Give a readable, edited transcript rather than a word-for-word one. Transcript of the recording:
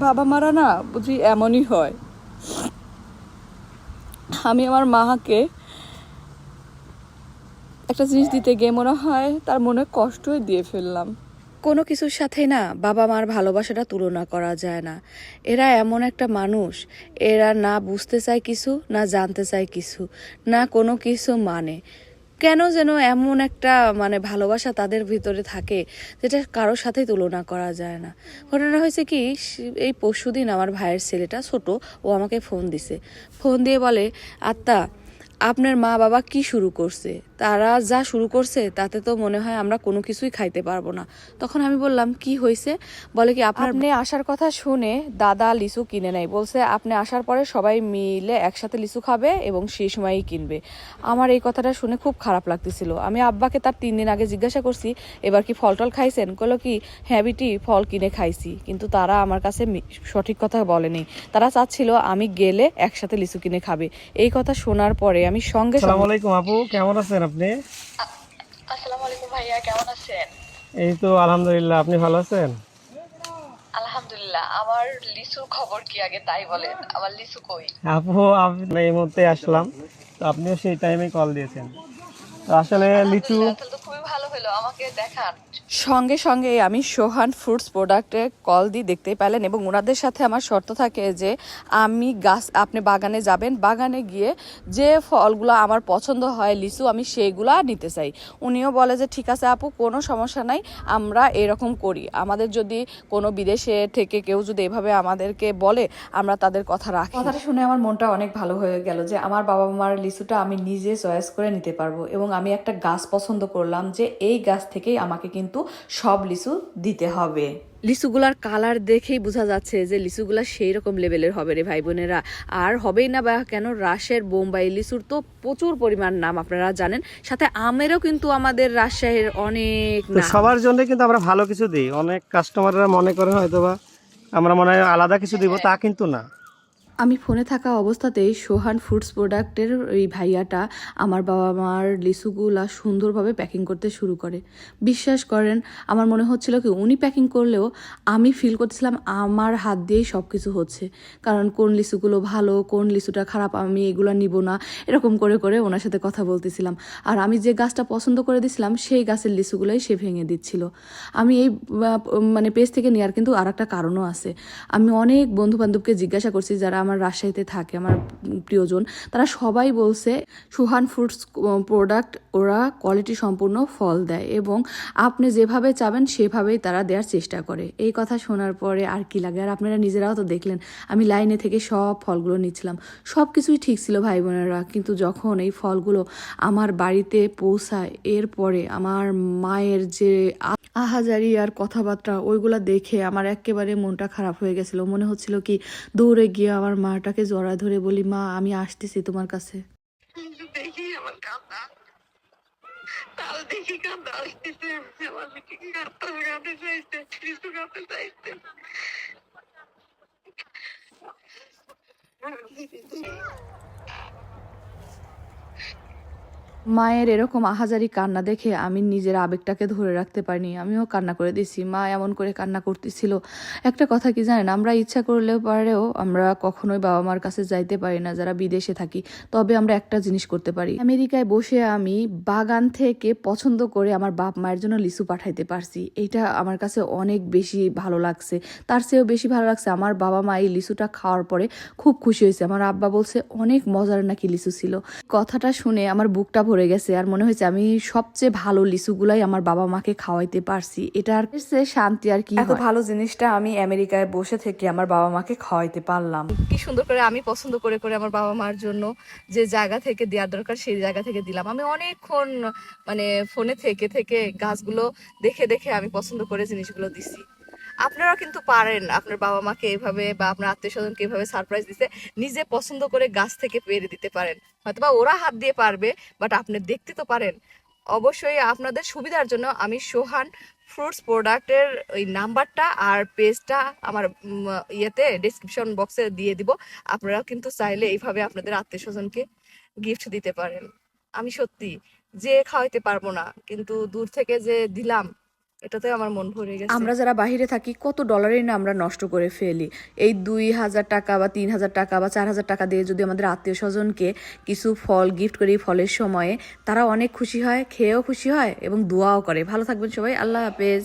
বাবা মারা না বুঝি এমনই হয়। আমি আমার মাকে একটা জিনিস দিতে গিয়ে মনে হয় তার মনে কষ্টই দিয়ে ফেললাম। কোনো কিছুর সাথেই না বাবা মার ভালোবাসাটা তুলনা করা যায় না। এরা এমন একটা মানুষ, এরা না বুঝতে চায় কিছু, না জানতে চায় কিছু, না কোনো কিছু মানে। কেন যেন এমন একটা ভালোবাসা তাদের ভিতরে থাকে যেটা কারোর সাথেই তুলনা করা যায় না। ঘটনা হয়েছে কি, এই পরশুদিন আমার ভাইয়ের ছেলেটা ছোট, ও আমাকে ফোন দিছে। ফোন দিয়ে বলে, আত্মা, আপনার মা বাবা কি শুরু করছে, তারা যা শুরু করছে তাতে তো মনে হয় আমরা কোনো কিছুই খাইতে পারবো না। তখন আমি বললাম, কি হয়েছে? বলে কি, আপনি আসার কথা শুনে দাদা লিচু কিনে নেয়, বলছে আপনি আসার পরে সবাই মিলে একসাথে লিচু খাবে এবং সেই সময়ই কিনবে। আমার এই কথাটা শুনে খুব খারাপ লাগতেছিল। আমি আব্বাকে তার 3 দিন আগে জিজ্ঞাসা করছি, এবার কি ফল টল খাইছেন? কইলো কি, হ্যাঁ বিটি, ফল কিনে খাইছি। কিন্তু তারা আমার কাছে সঠিক কথা বলেনি। তারা চাচ্ছিল আমি গেলে একসাথে লিচু কিনে খাবে। এই কথা শোনার পরে আমি সঙ্গে আসসালামু সঙ্গে আলাইকুম আপু, কেমন আছেন আপনি? আসসালামু আলাইকুম ভাইয়া, কেমন আছেন? এই তো আলহামদুলিল্লাহ, আপনি ভালো আছেন? আলহামদুলিল্লাহ। আমার লিচুর খবর কি আগে তাই বলেন, আমার লিচু কই? আপু, আমি এই মুহূর্তে আসলাম, তো আপনিও সেই টাইমে কল দিয়েছেন। তো আসলে লিচু আলহামদুলিল্লাহ, তাহলে তো খুবই ভালো হলো, আমাকে দেখান। সঙ্গে সঙ্গে আমি সোহান ফ্রুটস প্রোডাক্টে কল দিয়ে দেখতেই পেলেন, এবং ওনাদের সাথে আমার শর্ত থাকে যে আমি আপনি বাগানে যাবেন, বাগানে গিয়ে যে ফলগুলো আমার পছন্দ হয় লিচু, আমি সেইগুলা নিতে চাই। উনিও বলে যে ঠিক আছে আপু, কোনো সমস্যা নাই, আমরা এরকম করি। আমাদের যদি কোনো বিদেশে থেকে কেউ যদি এভাবে আমাদেরকে বলে, আমরা তাদের কথা রাখি। কথাটা শুনে আমার মনটা অনেক ভালো হয়ে গেল যে আমার বাবা মার লিচুটা আমি নিজে চয়েস করে নিতে পারবো, এবং আমি একটা গাছ পছন্দ করলাম যে এই গাছ থেকেই আমাকে কিন্তু সব লিচু দিতে হবে। লিচুগুলার কালার দেখেই বোঝা যাচ্ছে যে লিচুগুলা সেই রকম লেভেলের হবে রে ভাই বোনেরা। আর হবেই না বা কেন, রাজশাহীর বোম্বাই লিচুর তো প্রচুর পরিমাণ নাম আপনারা জানেন, সাথে আমেরও কিন্তু আমাদের রাজশাহীর অনেক তো নাম। সবার জন্য কিন্তু আমরা ভালো কিছু দিই। অনেক কাস্টমাররা মনে করে হয়তোবা আমরা মনে হয় আলাদা কিছু দিব, তা কিন্তু না। আমি ফোনে থাকা অবস্থাতেই সোহান ফুডস প্রোডাক্টের এই ভাইয়াটা আমার বাবা মার লিচুগুলা সুন্দরভাবে প্যাকিং করতে শুরু করে। বিশ্বাস করেন, আমার মনে হচ্ছিল কি উনি প্যাকিং করলেও আমি ফিল করতেছিলাম আমার হাত দিয়েই সব কিছু হচ্ছে। কারণ কোন লিচুগুলো ভালো, কোন লিচুটা খারাপ, আমি এগুলো নিব না, এরকম করে করে ওনার সাথে কথা বলতেছিলাম। আর আমি যে গাছটা পছন্দ করে দিছিলাম সেই গাছের লিচুগুলোই সে ভেঙে দিচ্ছিল। আমি এই পেজ থেকে নেওয়ার কিন্তু আর একটা কারণও আছে। আমি অনেক বন্ধু বান্ধবকে জিজ্ঞাসা করছি যারা আমার রাজশাহীতে থাকে, আমার প্রিয়জন, তারা সবাই বলছে সুহান ফ্রুটস প্রোডাক্ট, ওরা কোয়ালিটি সম্পূর্ণ ফল দেয় এবং আপনি যেভাবে চাবেন সেভাবেই তারা দেওয়ার চেষ্টা করে। এই কথা শোনার পরে আর কি লাগে। আর আপনারা নিজেরাও তো দেখলেন, আমি লাইনে থেকে সব ফলগুলো নিচ্ছিলাম, সব কিছুই ঠিক ছিল ভাই বোনেরা। কিন্তু যখন এই ফলগুলো আমার বাড়িতে পৌঁছায়, এরপরে আমার মায়ের যে আহাজারি আর কথাবার্তা, ওইগুলা দেখে আমার একেবারে মনটা খারাপ হয়ে গেছিল। মনে হচ্ছিল কি দৌড়ে গিয়ে আমার মাটাকে জড়ায় ধরে বলি, মা আমি আসতেছি তোমার কাছে। দেখি আমার কান্না, তাও দেখি কান্না আসতেছে, আমার কি কাঁদতে চাইছে, লিচু কাঁদতে চাইছে। মায়ের এরকম আহাজারি কান্না দেখে আমি নিজের আবেগটাকে ধরে রাখতে পারিনি, আমিও কান্না করে দিছি। মা এমন করে কান্না করতেছিল। একটা কথা কি জানেন, আমরা ইচ্ছা করলেও পারেও আমরা কখনোই বাবা মার কাছে যাইতে পারি না যারা বিদেশে থাকি। তবে আমরা একটা জিনিস করতে পারি, আমেরিকায় বসে আমি বাগান থেকে পছন্দ করে আমার বাপ মায়ের জন্য লিচু পাঠাইতে পারছি। এটা আমার কাছে অনেক বেশি ভালো লাগছে। তার চেয়েও বেশি ভালো লাগছে আমার বাবা মা এই লিচুটা খাওয়ার পরে খুব খুশি হয়েছে। আমার আব্বা বলছে অনেক মজার নাকি লিচু ছিল। কথাটা শুনে আমার বুকটা ভরে গেছে, আর মনে হয়েছে আমি সবচেয়ে ভালো লিচুগুলাই আমার বাবা মাকে খাওয়াইতে পারছি। এটার চেয়ে শান্তি আর কি হয়। এত ভালো জিনিসটা আমি আমেরিকায় বসে থেকে আমার বাবা মাকে খাওয়াইতে পারলাম। কি সুন্দর করে আমি পছন্দ করে করে আমার বাবা মার জন্য যে জায়গা থেকে দেওয়ার দরকার সেই জায়গা থেকে দিলাম। আমি অনেকক্ষণ ফোনে থেকে থেকে গাছগুলো দেখে দেখে আমি পছন্দ করে জিনিসগুলো দিছি। আপনারাও কিন্তু পারেন আপনার বাবা মাকে এভাবে বা আপনার আত্মীয় স্বজনকে এভাবে সারপ্রাইজ দিতে, নিজে পছন্দ করে গাছ থেকে পেরে দিতে পারেন। হয়তোবা ওরা হাত দিয়ে পারবে, বাট আপনি দেখতে তো পারেন। অবশ্যই আপনাদের সুবিধার জন্য আমি সোহান ফ্রুটস প্রোডাক্টের ওই নাম্বারটা আর পেজটা আমার ইয়েতে ডিসক্রিপশন বক্সে দিয়ে দিব। আপনারা কিন্তু চাইলে এইভাবে আপনাদের আত্মীয় স্বজনকে গিফট দিতে পারেন। আমি সত্যি যে খাওয়াইতে পারবো না, কিন্তু দূর থেকে যে দিলাম, এটাতে আমার মন ভরে গেছে। আমরা যারা বাইরে থাকি কত ডলারই না আমরা নষ্ট করে ফেলি। এই 2,000 টাকা বা 3,000 টাকা বা 4,000 টাকা দিয়ে যদি আমাদের আত্মীয় স্বজনকে কিছু ফল গিফট করি ফলের সময়ে, তারা অনেক খুশি হয়, খেয়েও খুশি হয় এবং দোয়াও করে। ভালো থাকবেন সবাই, আল্লাহ হাফেজ।